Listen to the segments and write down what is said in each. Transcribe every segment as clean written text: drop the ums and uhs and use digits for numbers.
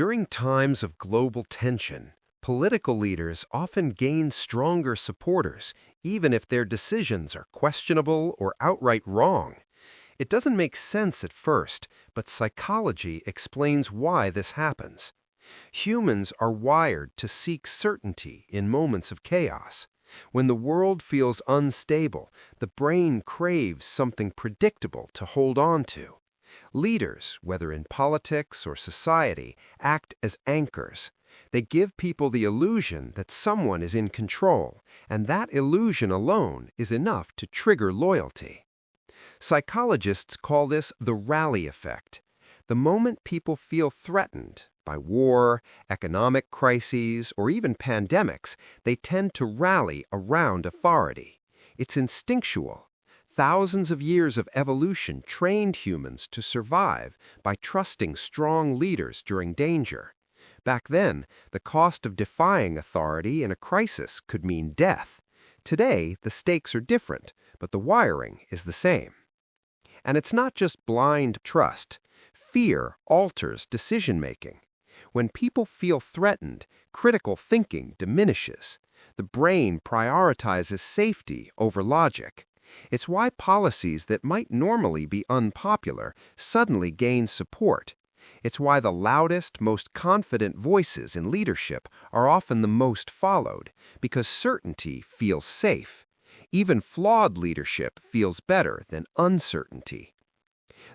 During times of global tension, political leaders often gain stronger supporters, even if their decisions are questionable or outright wrong. It doesn't make sense at first, but psychology explains why this happens. Humans are wired to seek certainty in moments of chaos. When the world feels unstable, the brain craves something predictable to hold on to. Leaders, whether in politics or society, act as anchors. They give people the illusion that someone is in control, and that illusion alone is enough to trigger loyalty. Psychologists call this the rally effect. The moment people feel threatened by war, economic crises, or even pandemics, they tend to rally around authority. It's instinctual. Thousands of years of evolution trained humans to survive by trusting strong leaders during danger. Back then, the cost of defying authority in a crisis could mean death. Today, the stakes are different, but the wiring is the same. And it's not just blind trust. Fear alters decision-making. When people feel threatened, critical thinking diminishes. The brain prioritizes safety over logic. It's why policies that might normally be unpopular suddenly gain support. It's why the loudest, most confident voices in leadership are often the most followed, because certainty feels safe. Even flawed leadership feels better than uncertainty.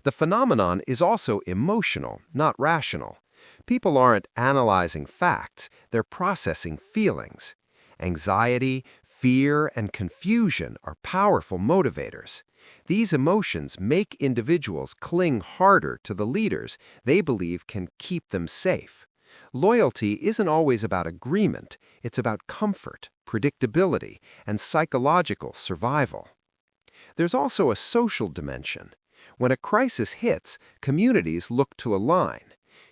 The phenomenon is also emotional, not rational. People aren't analyzing facts, they're processing feelings. Anxiety, fear, and confusion are powerful motivators. These emotions make individuals cling harder to the leaders they believe can keep them safe. Loyalty isn't always about agreement, it's about comfort, predictability, and psychological survival. There's also a social dimension. When a crisis hits, communities look to align.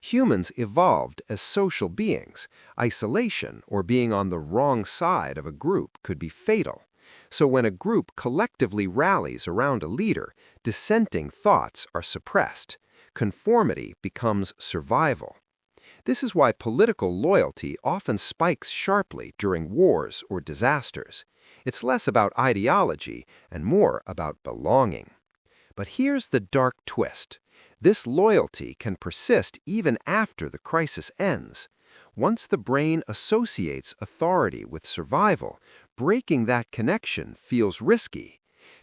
Humans evolved as social beings. Isolation or being on the wrong side of a group could be fatal. So when a group collectively rallies around a leader, dissenting thoughts are suppressed. Conformity becomes survival. This is why political loyalty often spikes sharply during wars or disasters. It's less about ideology and more about belonging. But here's the dark twist. This loyalty can persist even after the crisis ends. Once the brain associates authority with survival, breaking that connection feels risky.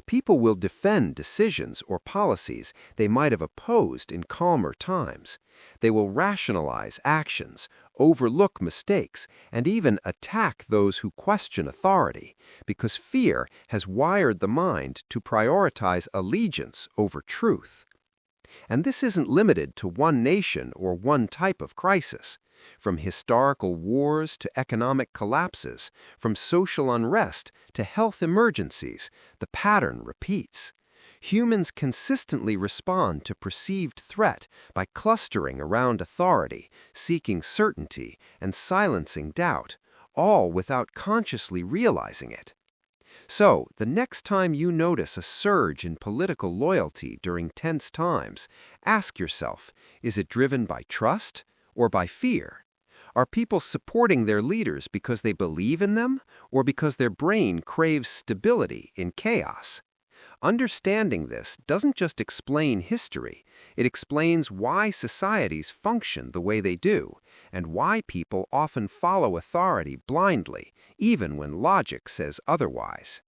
People will defend decisions or policies they might have opposed in calmer times. They will rationalize actions, overlook mistakes, and even attack those who question authority, because fear has wired the mind to prioritize allegiance over truth. And this isn't limited to one nation or one type of crisis. From historical wars to economic collapses, from social unrest to health emergencies, the pattern repeats. Humans consistently respond to perceived threat by clustering around authority, seeking certainty, and silencing doubt, all without consciously realizing it. So, the next time you notice a surge in political loyalty during tense times, ask yourself, is it driven by trust or by fear? Are people supporting their leaders because they believe in them or because their brain craves stability in chaos? Understanding this doesn't just explain history, it explains why societies function the way they do, and why people often follow authority blindly, even when logic says otherwise.